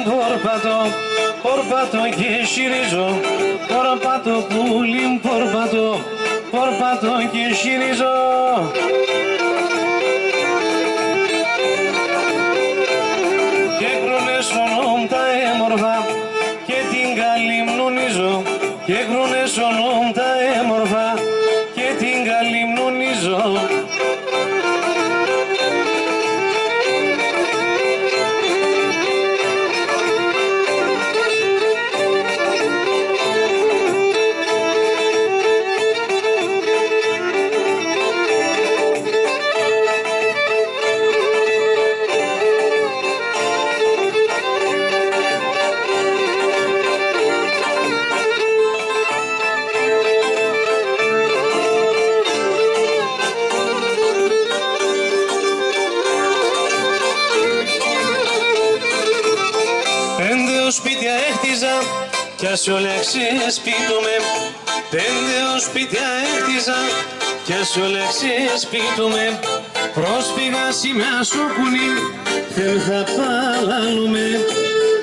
πορπατώ, πορπατώ και συρίζω. Πορπατώ πουλί, πορπατώ, πορπατώ και συρίζω. Και κρόνες ονόμ τα έμορφα και την καλυμνονίζω. Και κρόνες ονόμ τα έμορφα και την καλυμνονίζω. Σπίτια έχτιζα κι ας όλα ξεσπίτουμε. 5 σπίτια έχτιζα κι ας όλα ξεσπίτουμε. Πρόσφυγα σημαία σου κουνί, δεν θα παλάλουμε.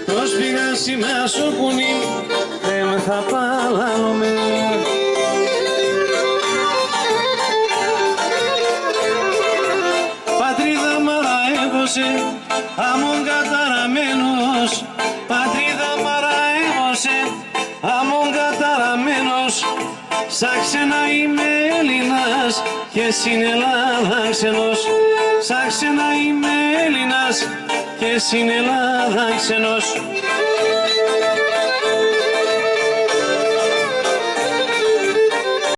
Πρόσφυγα σημαία σου κουνί, δεν θα παλάλουμε. Πατρίδα μαραεύωσε, αμόν καταραμένος. Πατρίδα μαραεύωσε, αμόν καταραμένος. Σαν ξένα είμαι Έλληνας και στην Ελλάδα ξενός. Σαν ξένα είμαι Έλληνας και στην Ελλάδα ξενός.